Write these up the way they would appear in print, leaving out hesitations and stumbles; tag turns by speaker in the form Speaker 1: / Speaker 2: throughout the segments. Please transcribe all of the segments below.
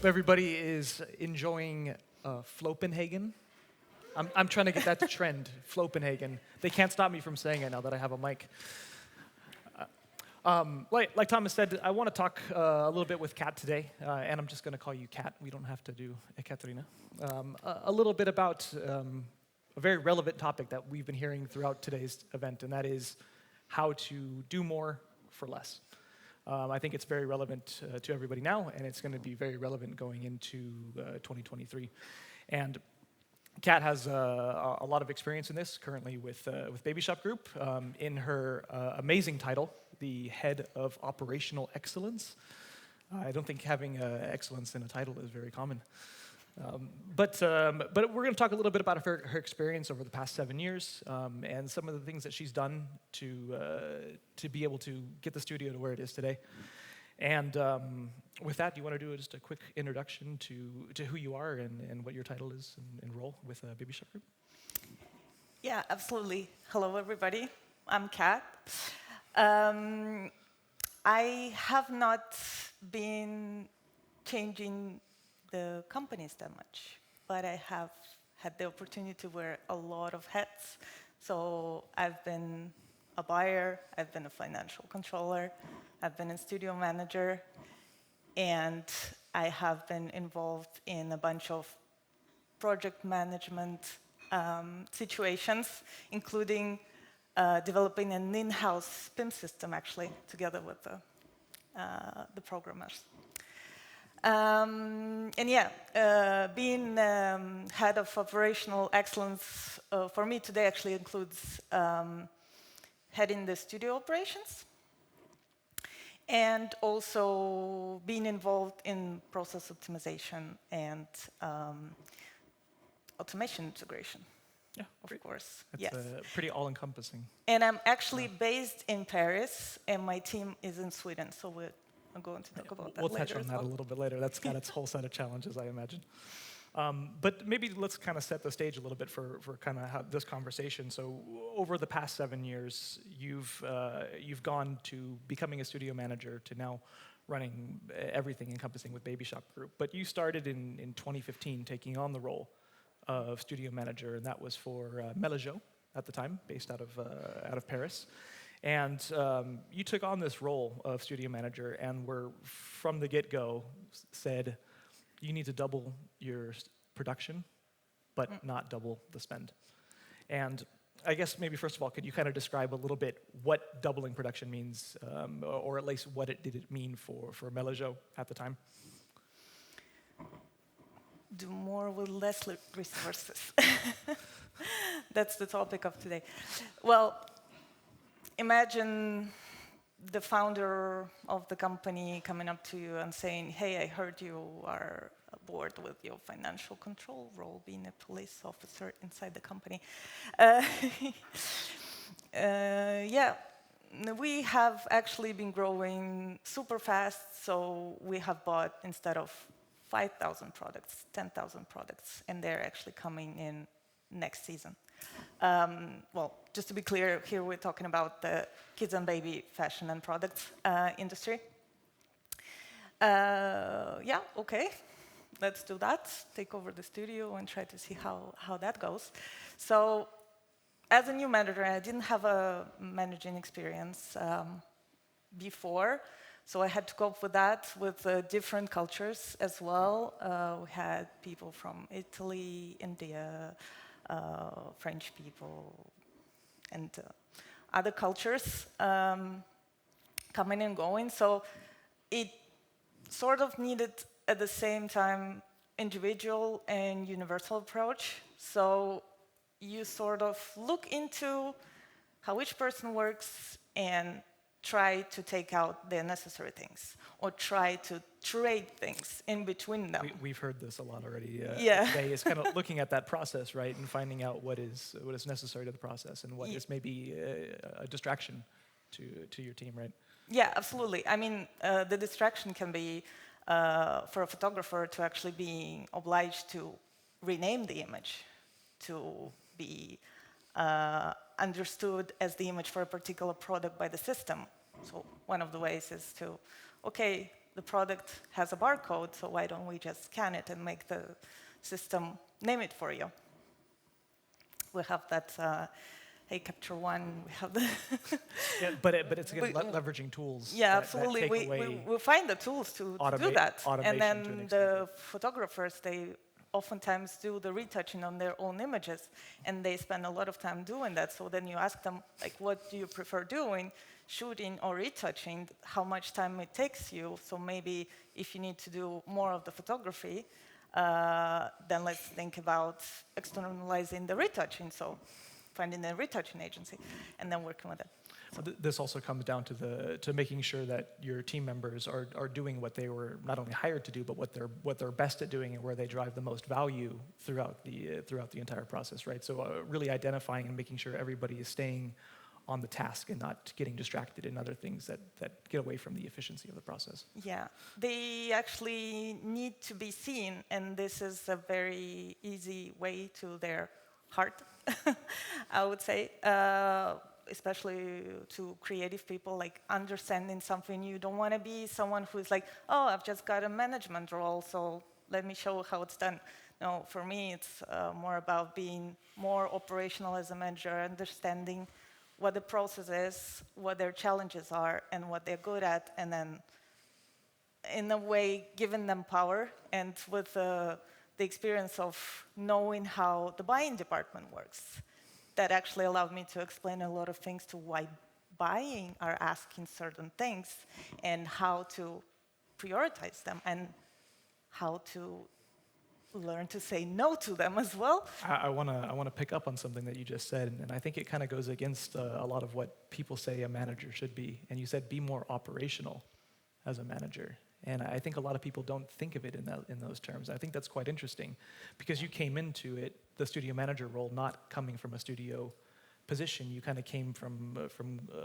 Speaker 1: everybody is enjoying Copenhagen. I'm trying to get that to trend, Copenhagen. They can't stop me from saying it now that I have a mic. Like Thomas said, I want to talk a little bit with Kat today, and I'm just going to call you Kat. We don't have to do Ekaterina. A little bit about a very relevant topic that we've been hearing throughout today's event, and that is how to do more for less. I think it's very relevant to everybody now, and it's going to be very relevant going into 2023. And Kat has a lot of experience in this, currently with Babyshop Group, in her amazing title, the Head of Operational Excellence. I don't think having excellence in a title is very common. But we're going to talk a little bit about her experience over the past 7 years, and some of the things that she's done to be able to get the studio to where it is today. And with that, do you want to do just a quick introduction to who you are and what your title is and role with Babyshop Group?
Speaker 2: Yeah, absolutely. Hello, everybody. I'm Kat. I have not been changing the companies that much, but I have had the opportunity to wear a lot of hats. So I've been a buyer, I've been a financial controller, I've been a studio manager, and I have been involved in a bunch of project management situations, including developing an in-house PIM system, actually, together with the programmers. And yeah, being head of operational excellence for me today actually includes heading the studio operations and also being involved in process optimization and automation integration.
Speaker 1: Yeah,
Speaker 2: of course.
Speaker 1: That's pretty all-encompassing.
Speaker 2: And I'm actually based in Paris, and my team is in Sweden, so I'm going to talk about that later.
Speaker 1: We'll touch on that a little bit later. That's got its whole set of challenges, I imagine. But maybe let's kind of set the stage a little bit for kind of this conversation. So over the past 7 years, you've gone to becoming a studio manager to now running everything encompassing with Babyshop Group. But you started in 2015 taking on the role of studio manager, and that was for Moderator at the time, based out of Paris. And you took on this role of studio manager and were, from the get-go, said, you need to double your production, but not double the spend. And I guess maybe first of all, could you kind of describe a little bit what doubling production means, or at least what did it mean for Moderator at the time?
Speaker 2: Do more with less resources. That's the topic of today. Well, imagine the founder of the company coming up to you and saying, hey, I heard you are bored with your financial control role, being a police officer inside the company. Yeah, we have actually been growing super fast, so we have bought, instead of 5,000 products, 10,000 products, and they're actually coming in next season. Well, just to be clear, here we're talking about the kids and baby fashion and products industry. Yeah, okay, let's do that. Take over the studio and try to see how that goes. So, as a new manager, I didn't have a managing experience before. So I had to cope with that, with different cultures as well. We had people from Italy, India, French people, and other cultures coming and going. So it sort of needed, at the same time, individual and universal approach. So you sort of look into how each person works and try to take out the necessary things, or try to trade things in between them.
Speaker 1: We've heard this a lot already
Speaker 2: yeah.
Speaker 1: today. Is kind of looking at that process, right, and finding out what is necessary to the process and what is maybe a distraction to your team, right?
Speaker 2: Yeah, absolutely. I mean, the distraction can be for a photographer to actually be obliged to rename the image to be understood as the image for a particular product by the system. So one of the ways is to, okay, the product has a barcode, so why don't we just scan it and make the system name it for you? We have that hey, Capture One, we have the...
Speaker 1: Yeah, but it's again leveraging tools.
Speaker 2: Yeah,
Speaker 1: that
Speaker 2: absolutely.
Speaker 1: take
Speaker 2: We
Speaker 1: away
Speaker 2: find the tools to do that. And then the photographers, they oftentimes do the retouching on their own images, and they spend a lot of time doing that. So then you ask them, like, what do you prefer doing, shooting or retouching, how much time it takes you. So maybe if you need to do more of the photography, then let's think about externalizing the retouching. So finding a retouching agency and then working with it.
Speaker 1: Well, this also comes down to making sure that your team members are doing what they were not only hired to do, but what they're best at doing and where they drive the most value throughout the entire process, right? So really identifying and making sure everybody is staying on the task and not getting distracted in other things that get away from the efficiency of the process.
Speaker 2: Yeah, they actually need to be seen, and this is a very easy way to their heart, I would say, especially to creative people, like understanding something. You don't want to be someone who's like, oh, I've just got a management role, so let me show how it's done. No, for me, it's more about being more operational as a manager, understanding what the process is, what their challenges are, and what they're good at, and then, in a way, giving them power, and with the experience of knowing how the buying department works. That actually allowed me to explain a lot of things to why buying are asking certain things, and how to prioritize them, and how to learn to say no to them as well.
Speaker 1: I want to pick up on something that you just said, and I think it kind of goes against a lot of what people say a manager should be. And you said be more operational as a manager. And I think a lot of people don't think of it in those terms. I think that's quite interesting, because you came into it, the studio manager role, not coming from a studio position. You kind of came from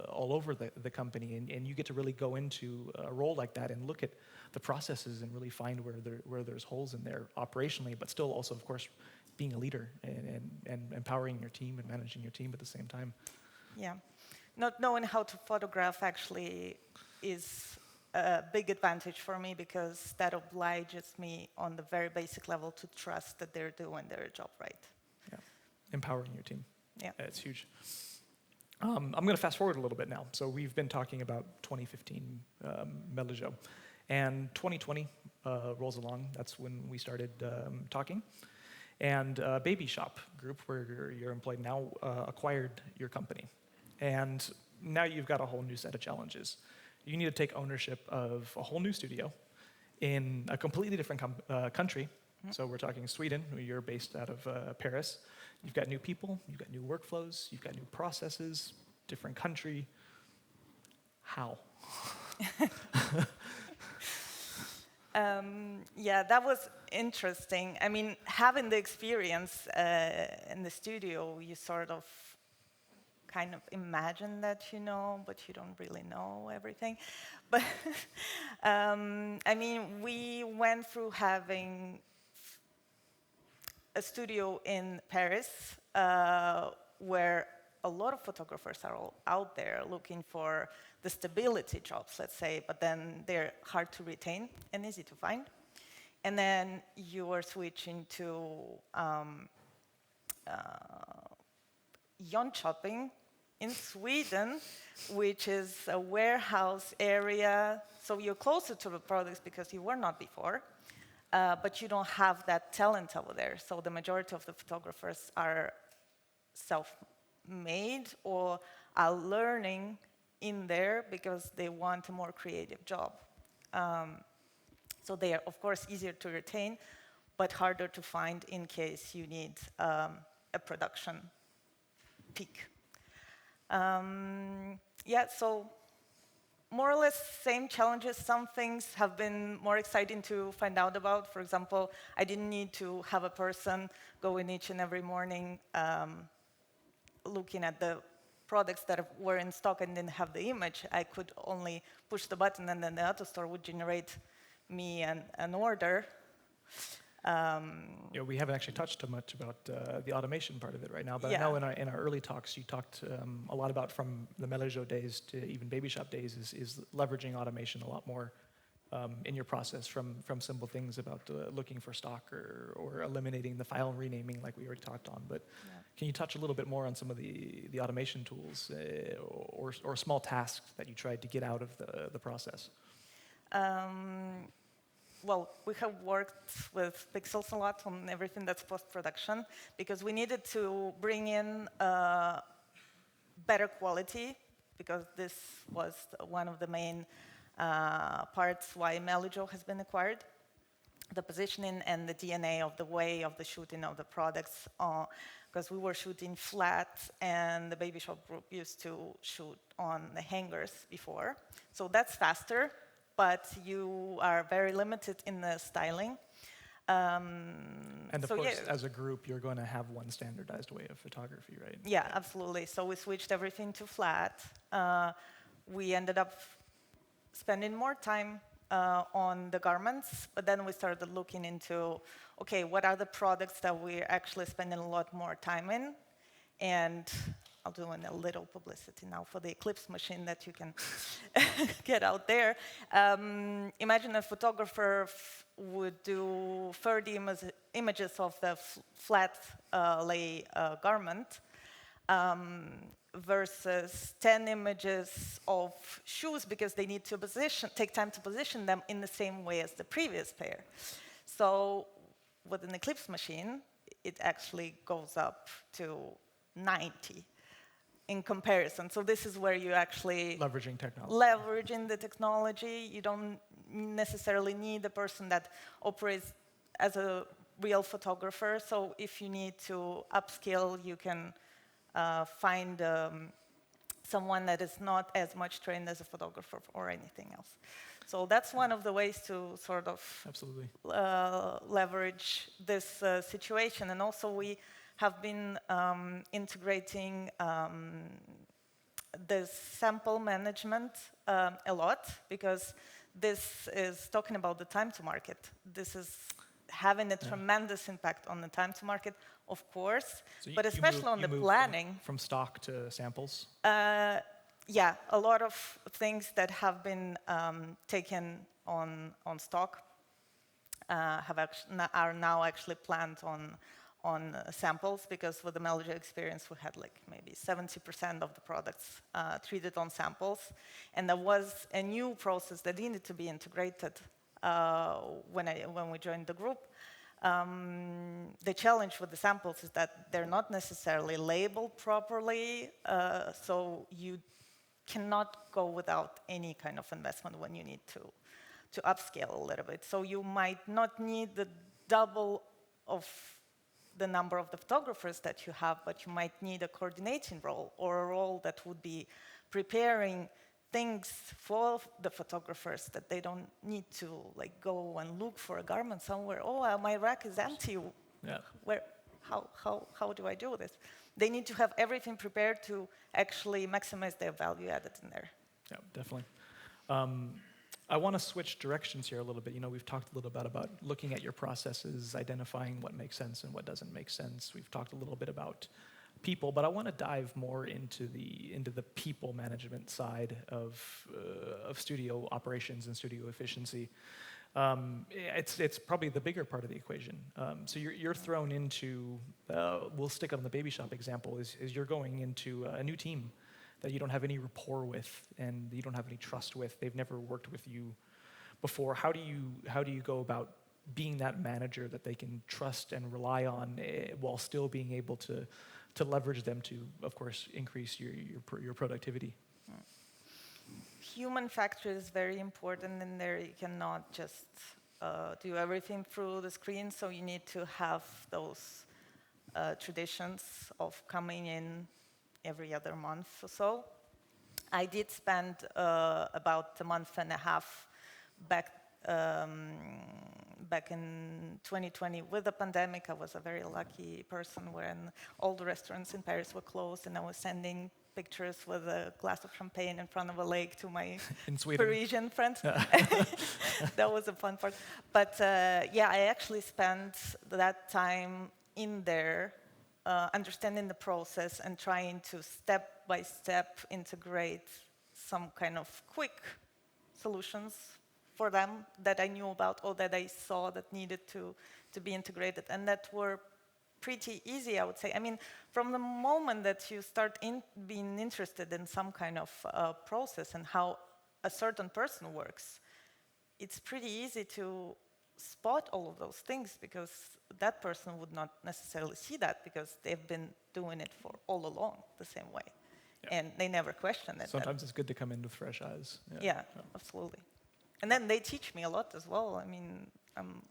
Speaker 1: all over the company, and you get to really go into a role like that and look at the processes and really find where there's holes in there operationally, but still also, of course, being a leader and empowering your team and managing your team at the same time.
Speaker 2: Yeah. Not knowing how to photograph actually is a big advantage for me, because that obliges me on the very basic level to trust that they're doing their job right.
Speaker 1: Yeah. Empowering your team.
Speaker 2: Yeah.
Speaker 1: It's huge. I'm going to fast forward a little bit now. So we've been talking about 2015 Babyshop, and 2020 rolls along. That's when we started talking. And Babyshop Group, where you're employed now, acquired your company. And now you've got a whole new set of challenges. You need to take ownership of a whole new studio in a completely different country. Mm-hmm. So we're talking Sweden, where you're based out of Paris. You've got new people, you've got new workflows, you've got new processes, different country. How?
Speaker 2: Yeah, that was interesting. I mean, having the experience in the studio, you sort of kind of imagine that you know, but you don't really know everything. But I mean, we went through having a studio in Paris where a lot of photographers are all out there looking for the stability jobs, let's say, but then they're hard to retain and easy to find. And then you are switching to Jönköping in Sweden, which is a warehouse area. So you're closer to the products because you were not before, but you don't have that talent over there. So the majority of the photographers are self-made or are learning in there because they want a more creative job. So they are, of course, easier to retain, but harder to find in case you need a production peak. Yeah, so more or less same challenges. Some things have been more exciting to find out about. For example, I didn't need to have a person go in each and every morning looking at the products that were in stock and didn't have the image. I could only push the button and then the AutoStore would generate me an order.
Speaker 1: Yeah, we haven't actually touched too much about the automation part of it right now, but
Speaker 2: Yeah.
Speaker 1: I know in our early talks you talked a lot about, from the Babyshop days to even Babyshop days, is leveraging automation a lot more in your process, from simple things about looking for stock or eliminating the file renaming like we already talked on. But can you touch a little bit more on some of the automation tools or small tasks that you tried to get out of the process?
Speaker 2: Well, we have worked with Pixelz a lot on everything that's post-production because we needed to bring in better quality, because this was one of the main parts why Melijo has been acquired. The positioning and the DNA of the way of the shooting of the products, because we were shooting flat and the Babyshop group used to shoot on the hangers before. So that's faster, but you are very limited in the styling.
Speaker 1: And of course, as a group, you're going to have one standardized way of photography, right?
Speaker 2: Yeah, absolutely. So we switched everything to flat. We ended up spending more time on the garments, but then we started looking into, okay, what are the products that we're actually spending a lot more time in? And I'll do a little publicity now for the Eclipse machine that you can get out there. Imagine a photographer would do 30 images of the flat lay garment versus 10 images of shoes, because they need to take time to position them in the same way as the previous pair. So with an Eclipse machine, it actually goes up to 90 in comparison. So this is where you actually
Speaker 1: leveraging technology.
Speaker 2: Leveraging the technology. You don't necessarily need a person that operates as a real photographer. So if you need to upskill, you can find someone that is not as much trained as a photographer or anything else. So that's one of the ways to sort of
Speaker 1: absolutely
Speaker 2: leverage this situation. And also we have been integrating this sample management a lot, because this is talking about the time to market. This is having a tremendous impact on the time to market, of course, so but especially on the planning.
Speaker 1: From stock to samples?
Speaker 2: Yeah, a lot of things that have been taken on stock are now actually planned on samples, because with the Melijo experience, we had like maybe 70% of the products treated on samples. And there was a new process that needed to be integrated when we joined the group. The challenge with the samples is that they're not necessarily labeled properly, so you cannot go without any kind of investment when you need to upscale a little bit. So you might not need the double of the number of the photographers that you have, but you might need a coordinating role, or a role that would be preparing things for the photographers, that they don't need to like go and look for a garment somewhere. Oh, my rack is empty.
Speaker 1: Yeah.
Speaker 2: How do I do this? They need to have everything prepared to actually maximize their value added in there.
Speaker 1: Yeah, definitely. I want to switch directions here a little bit. You know, we've talked a little bit about looking at your processes, identifying what makes sense and what doesn't make sense. We've talked a little bit about people, but I want to dive more into the people management side of studio operations and studio efficiency. It's probably the bigger part of the equation. So you're thrown into, we'll stick on the Babyshop example, is you're going into a new team that you don't have any rapport with and you don't have any trust with. They've never worked with you before. How do you go about being that manager that they can trust and rely on while still being able to leverage them to, of course, increase your productivity?
Speaker 2: Human factor is very important in there. You cannot just do everything through the screen, so you need to have those traditions of coming in every other month or so. I did spend about a month and a half back in 2020 with the pandemic. I was a very lucky person when all the restaurants in Paris were closed, and I was sending pictures with a glass of champagne in front of a lake to my Parisian friends. That was a fun part. But yeah, I actually spent that time in there understanding the process and trying to step by step integrate some kind of quick solutions for them that I knew about or that I saw that needed to be integrated, and that were pretty easy, I would say. I mean, from the moment that you start being interested in some kind of process and how a certain person works, it's pretty easy to spot all of those things, because that person would not necessarily see that because they've been doing it for all along the same way.
Speaker 1: Yeah.
Speaker 2: And they never question it.
Speaker 1: Sometimes it's good to come in with fresh eyes.
Speaker 2: Yeah, absolutely. And then they teach me a lot as well. I mean, I'm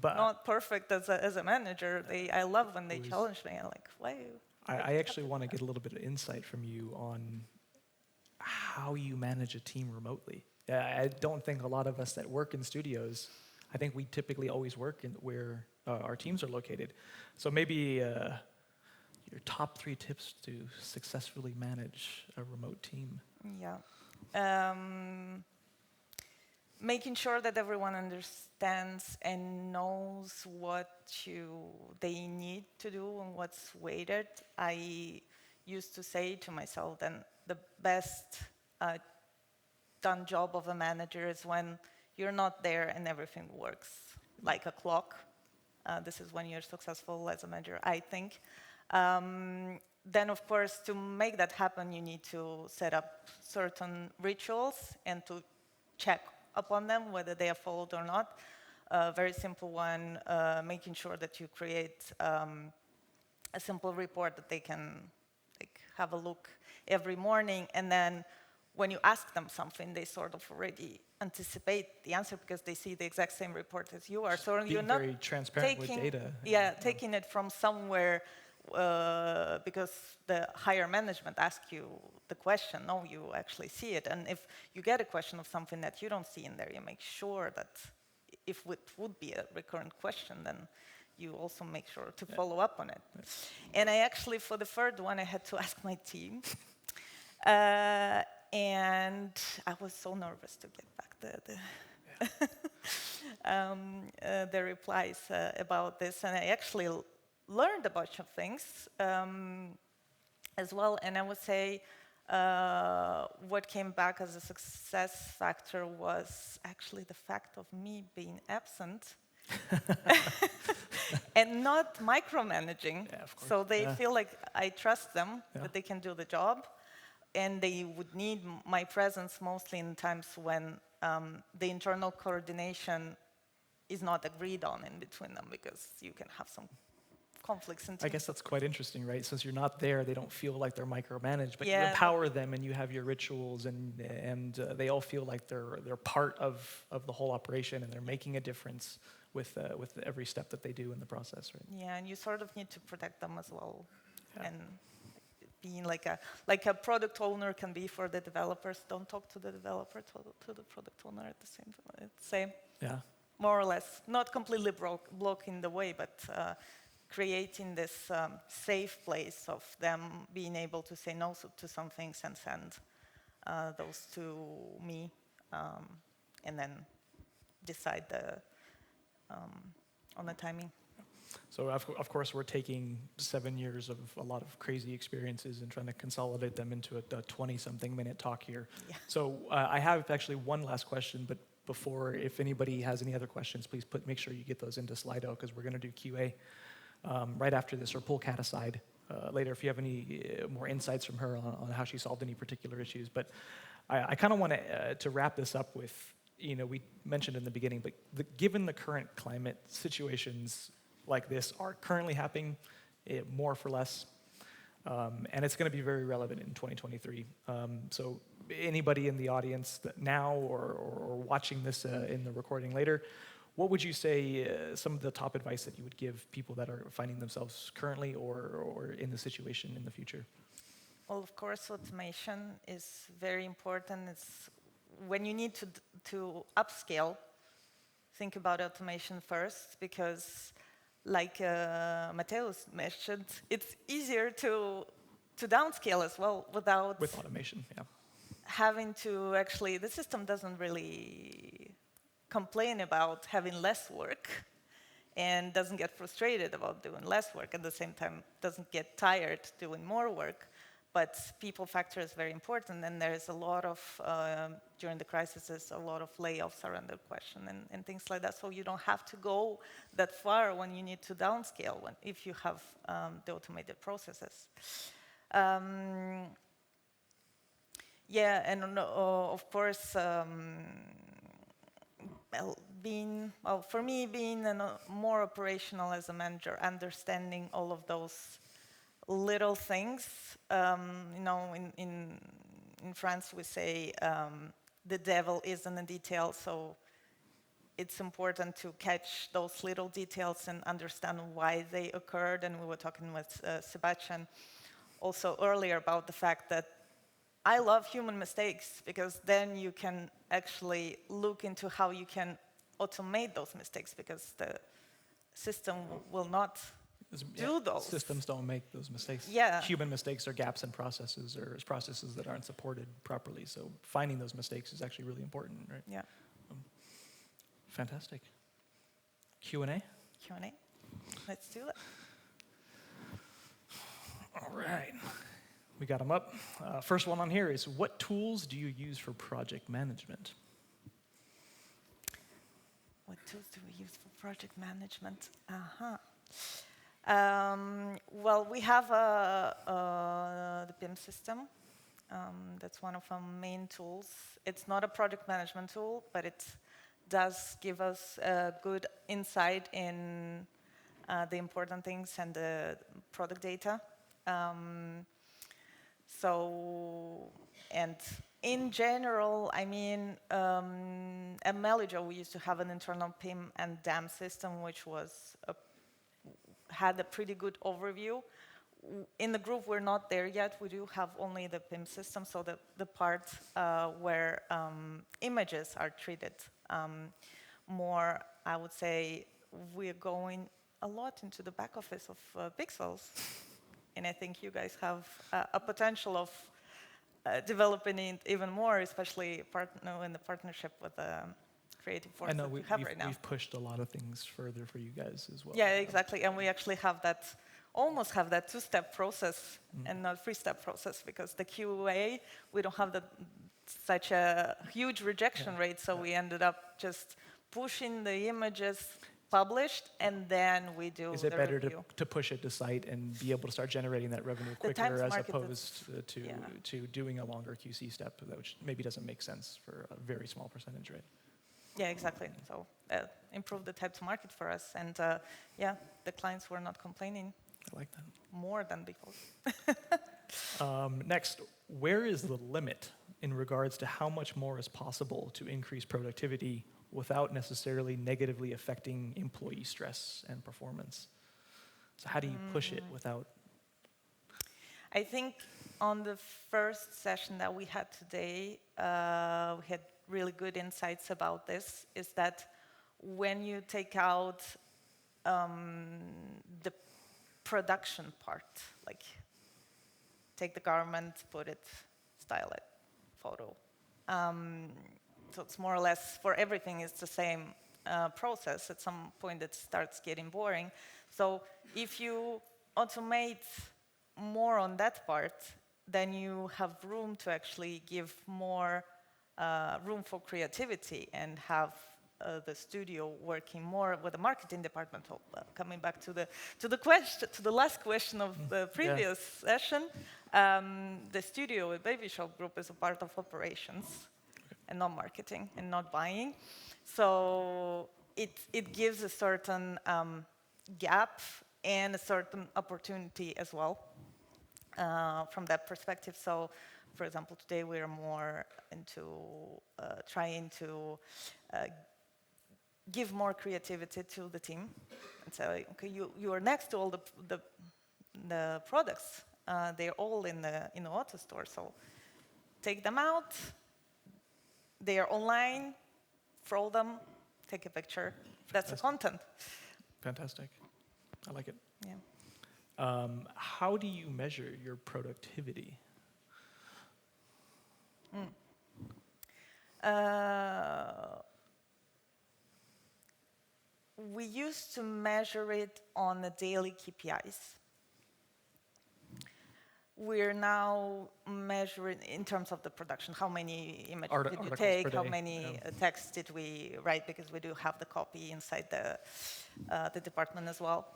Speaker 2: not perfect as a manager. I love when they challenge me. I'm like, why?
Speaker 1: I actually want to get a little bit of insight from you on how you manage a team remotely. I don't think a lot of us that work in studios, I think we typically always work in where our teams are located. So maybe your top 3 tips to successfully manage a remote team.
Speaker 2: Yeah. Making sure that everyone understands and knows what they need to do and what's weighted. I used to say to myself, then the best done job of a manager is when you're not there and everything works like a clock. This is when you're successful as a manager, I think. Then, of course, to make that happen, you need to set up certain rituals and to check upon them, whether they are followed or not. A very simple one, making sure that you create a simple report that they can have a look every morning, and then when you ask them something, they sort of already anticipate the answer because they see the exact same report as you are. So you're not
Speaker 1: very transparent with data.
Speaker 2: Taking it from somewhere because the higher management asks you the question. No, you actually see it. And if you get a question of something that you don't see in there, you make sure that if it would be a recurrent question, then you also make sure to follow up on it. And I actually, for the third one, I had to ask my team. And I was so nervous to get back the replies about this. And I actually learned a bunch of things as well. And I would say what came back as a success factor was actually the fact of me being absent and not micromanaging.
Speaker 1: Yeah, of course.
Speaker 2: So they feel like I trust them, that they can do the job. And they would need my presence mostly in times when the internal coordination is not agreed on in between them, because you can have some conflicts in teams.
Speaker 1: I guess that's quite interesting, right? Since you're not there, they don't feel like they're micromanaged, but you empower them and you have your rituals, and they all feel like they're part of the whole operation, and they're making a difference with every step that they do in the process, right?
Speaker 2: Yeah, and you sort of need to protect them as well. Yeah. And being like a product owner can be for the developers. Don't talk to the developer, to the product owner at the same time. It's same. Yeah. More or less, not completely blocking the way, but creating this safe place of them being able to say no to some things and send those to me, and then decide on the timing.
Speaker 1: So of course we're taking 7 years of a lot of crazy experiences and trying to consolidate them into a 20-something minute talk here. Yeah. So I have actually one last question, but before, if anybody has any other questions, please make sure you get those into Slido, because we're going to do QA right after this, or pull Kat aside later if you have any more insights from her on how she solved any particular issues. But I kind of want to wrap this up with, we mentioned in the beginning, but given the current climate, situations like this are currently happening, more for less, and it's going to be very relevant in 2023. So anybody in the audience that now or watching this in the recording later, what would you say some of the top advice that you would give people that are finding themselves currently or in the situation in the future?
Speaker 2: Well, of course, automation is very important. It's when you need to upscale, think about automation first, because like Mateusz mentioned, it's easier to downscale as well with
Speaker 1: automation, yeah.
Speaker 2: Having to actually, the system doesn't really complain about having less work and doesn't get frustrated about doing less work, at the same time doesn't get tired doing more work, but people factor is very important, and there's a lot of, during the crisis, a lot of layoffs are under question and things like that. So you don't have to go that far when you need to downscale if you have the automated processes. Yeah, and of course, for me, being more operational as a manager, understanding all of those little things. In France we say the devil is in the detail, so it's important to catch those little details and understand why they occurred. And we were talking with Sebastian also earlier about the fact that I love human mistakes, because then you can actually look into how you can automate those mistakes, because the system will not do those.
Speaker 1: Systems don't make those mistakes.
Speaker 2: Yeah.
Speaker 1: Human mistakes are gaps in processes, or processes that aren't supported properly. So finding those mistakes is actually really important, right?
Speaker 2: Yeah.
Speaker 1: Fantastic. Q&A?
Speaker 2: Q&A. Let's do that.
Speaker 1: All right. We got them up. First one on here is, what tools do you use for project management?
Speaker 2: What tools do we use for project management? Well, we have the PIM system. That's one of our main tools. It's not a project management tool, but it does give us a good insight in the important things and the product data. And in general, I mean, at Melijo, we used to have an internal PIM and DAM system, which had a pretty good overview. In the group, we're not there yet. We do have only the PIM system, so the part where images are treated more, I would say, we're going a lot into the back office of Pixelz. And I think you guys have a potential of developing it even more, especially in the partnership with the creative force that we have right now.
Speaker 1: We've pushed a lot of things further for you guys as well.
Speaker 2: Yeah, exactly. And we actually have almost have that two-step process and not three-step process, because the QA, we don't have such a huge rejection rate, so we ended up just pushing the images published, and then we do the review.
Speaker 1: Is it better to push it to site and be able to start generating that revenue quicker, as opposed to doing a longer QC step, which maybe doesn't make sense for a very small percentage, right?
Speaker 2: Yeah, exactly. So improve the time to market for us, and the clients were not complaining.
Speaker 1: I like that.
Speaker 2: More than before.
Speaker 1: Next, where is the limit in regards to how much more is possible to increase productivity without necessarily negatively affecting employee stress and performance? So how do you push it without?
Speaker 2: I think on the first session that we had today, we had really good insights about this, is that when you take out the production part, like take the garment, put it, style it, photo. So it's more or less, for everything, it's the same process. At some point, it starts getting boring. So if you automate more on that part, then you have room to actually give more room for creativity and have the studio working more with the marketing department. Coming back to the last question of the previous session, the studio at Babyshop group is a part of operations and not marketing and not buying. So it gives a certain gap and a certain opportunity as well from that perspective. So, for example, today we are more into trying to give more creativity to the team and say, okay, you are next to all the products. They're all in the auto store, so take them out. They are online, throw them, take a picture. That's the content.
Speaker 1: Fantastic. I like it.
Speaker 2: Yeah.
Speaker 1: How do you measure your productivity?
Speaker 2: We used to measure it on the daily KPIs. we're now measuring in terms of the production, how many images did you
Speaker 1: Articles
Speaker 2: take,
Speaker 1: per
Speaker 2: how
Speaker 1: day,
Speaker 2: many texts did we write, because we do have the copy inside the department as well.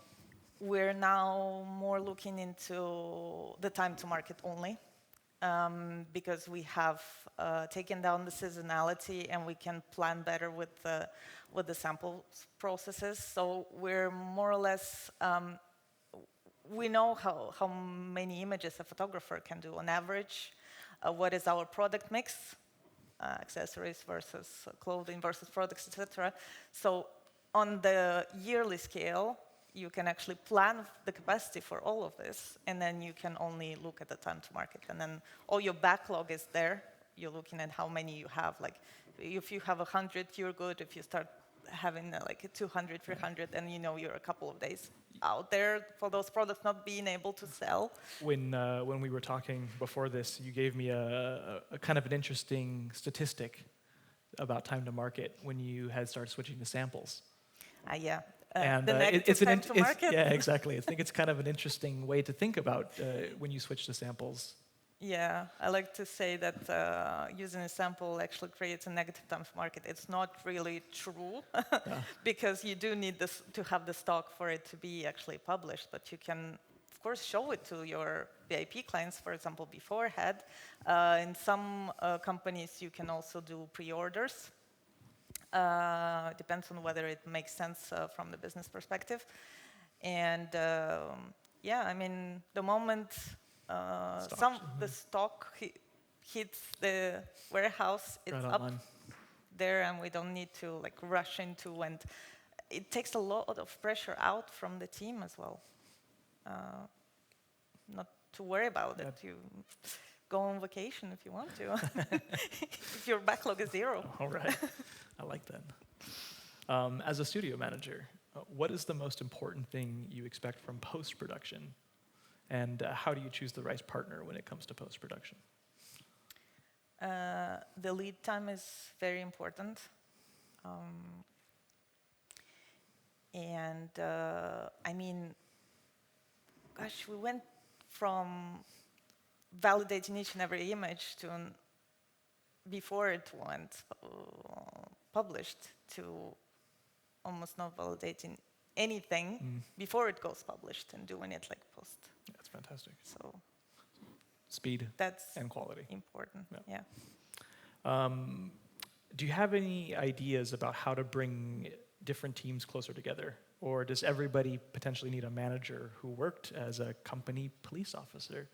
Speaker 2: We're now more looking into the time to market only, because we have taken down the seasonality and we can plan better with the sample processes. So we're more or less, we know how many images a photographer can do on average, what is our product mix, accessories versus clothing versus products, etc. So on the yearly scale, you can actually plan the capacity for all of this, and then you can only look at the time to market. And then all your backlog is there. You're looking at how many you have. Like, if you have 100, you're good. If you start having like 200, 300, then you know you're a couple of days out there for those products not being able to sell.
Speaker 1: When we were talking before this, you gave me a kind of an interesting statistic about time to market when you had started switching to samples.
Speaker 2: Yeah.
Speaker 1: And
Speaker 2: the negative time to market.
Speaker 1: Yeah, exactly. I think it's kind of an interesting way to think about when you switch to samples.
Speaker 2: Yeah, I like to say that using a sample actually creates a negative time to market. It's not really true, because you do need this to have the stock for it to be actually published, but you can, of course, show it to your VIP clients, for example, beforehand. In some companies, you can also do pre-orders. Depends on whether it makes sense from the business perspective. And yeah, I mean, the moment the stock hits the warehouse, it's up there, and we don't need to like rush into, and it takes a lot of pressure out from the team as well. Not to worry about it. You go on vacation if you want to, if your backlog is zero.
Speaker 1: All right. I like that. As a studio manager, what is the most important thing you expect from post-production? And how do you choose the right partner when it comes to post-production?
Speaker 2: The lead time is very important. And I mean, gosh, we went from validating each and every image to before it went published to almost not validating anything before it goes published and doing it like post.
Speaker 1: That's fantastic.
Speaker 2: So
Speaker 1: speed
Speaker 2: that's
Speaker 1: and quality.
Speaker 2: Important. Yeah.
Speaker 1: Do you have any ideas about how to bring different teams closer together? Or does everybody potentially need a manager who worked as a company police officer?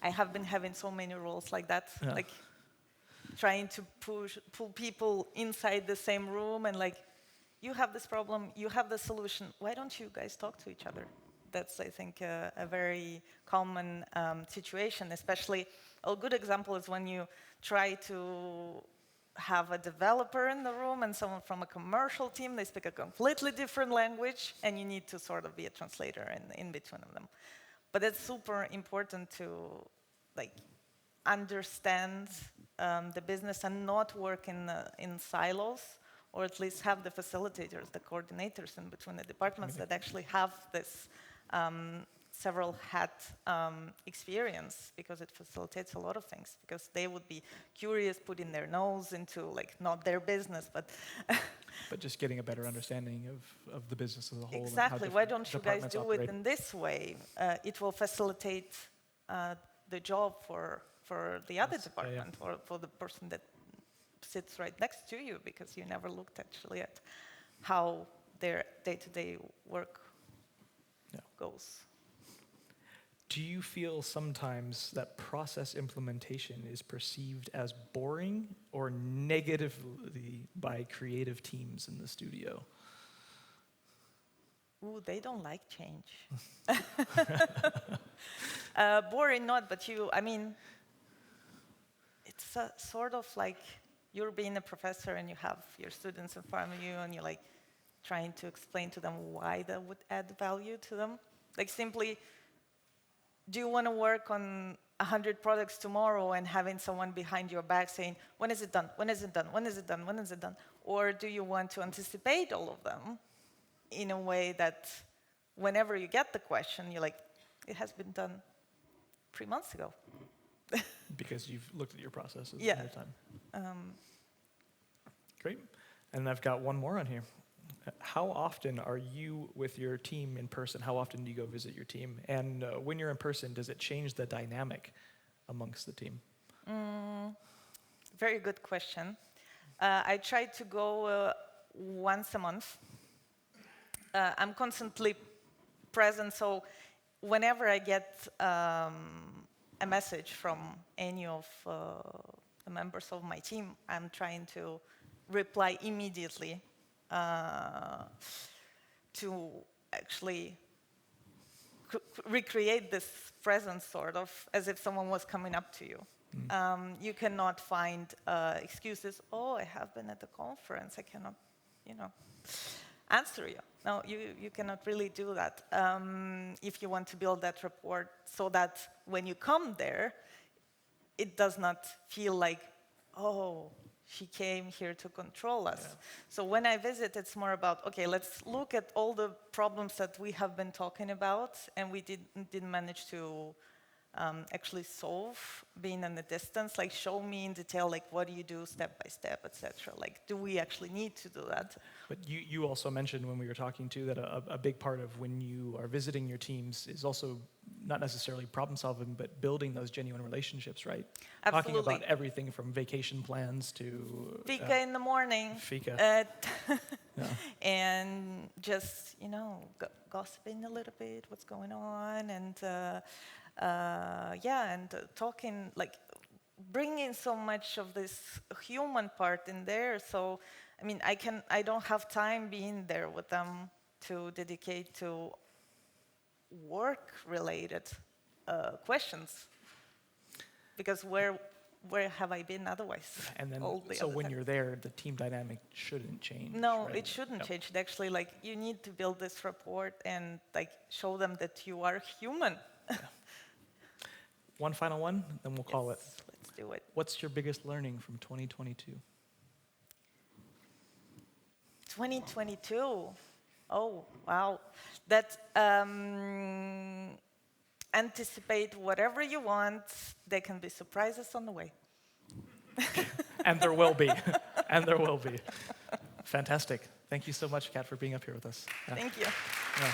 Speaker 2: I have been having so many roles like that, like trying to pull people inside the same room and like, you have this problem, you have the solution, why don't you guys talk to each other? That's, I think, a very common situation, especially a good example is when you try to have a developer in the room and someone from a commercial team, they speak a completely different language, and you need to sort of be a translator in between of them. But it's super important to like understand the business and not work in silos, or at least have the facilitators, the coordinators in between the departments that actually have this several hat experience, because it facilitates a lot of things, because they would be curious, putting their nose into like not their business, but
Speaker 1: but just getting a better understanding of the business as a whole.
Speaker 2: Exactly. Why don't you guys do it in this way? It will facilitate the job for the other department, or for the person that sits right next to you, because you never looked actually at how their day-to-day work goes.
Speaker 1: Do you feel sometimes that process implementation is perceived as boring or negatively by creative teams in the studio?
Speaker 2: Ooh, they don't like change. Boring not, but I mean, it's sort of like you're being a professor and you have your students in front of you and you're like trying to explain to them why that would add value to them. Like simply, do you want to work on 100 products tomorrow and having someone behind your back saying, when is it done? When is it done? When is it done? When is it done? Or do you want to anticipate all of them in a way that whenever you get the question, you're like, It has been done 3 months ago.
Speaker 1: Because you've looked at your processes
Speaker 2: Yeah.
Speaker 1: ahead of time. Great. And I've got one more on here. How often are you with your team in person? How often do you go visit your team? And when you're in person, does it change the dynamic amongst the team?
Speaker 2: Very good question. I try to go once a month. I'm constantly present, so whenever I get a message from any of the members of my team, I'm trying to reply immediately to actually recreate this presence, sort of, as if someone was coming up to you. You cannot find excuses. Oh, I have been at the conference. I cannot, answer you. No, you cannot really do that if you want to build that rapport so that when you come there, it does not feel like, oh, she came here to control us.
Speaker 1: Yeah.
Speaker 2: So when I visit, it's more about, okay, let's look at all the problems that we have been talking about and we didn't manage to actually solve, being in the distance, like show me in detail, like what do you do step by step, etc. Like, do we actually need to do that?
Speaker 1: But you also mentioned when we were talking too that a big part of when you are visiting your teams is also not necessarily problem solving, but building those genuine relationships, right?
Speaker 2: Absolutely.
Speaker 1: Talking about everything from vacation plans to
Speaker 2: Fika in the morning.
Speaker 1: Fika. Yeah.
Speaker 2: And just, gossiping a little bit, what's going on, and talking, like bringing so much of this human part in there. So, I mean, I don't have time being there with them to dedicate to work-related questions, because where have I been otherwise?
Speaker 1: And then,
Speaker 2: So
Speaker 1: when you're there, the team dynamic shouldn't change.
Speaker 2: No,
Speaker 1: right?
Speaker 2: it shouldn't change. It actually, like, you need to build this rapport and like show them that you are human.
Speaker 1: Yeah. One final one, then we'll call it.
Speaker 2: Let's do it.
Speaker 1: What's your biggest learning from 2022?
Speaker 2: 2022. Oh, wow. That anticipate whatever you want. There can be surprises on the way.
Speaker 1: And there will be. And there will be. Fantastic. Thank you so much, Kat, for being up here with us. Yeah.
Speaker 2: Thank you.
Speaker 1: Yeah.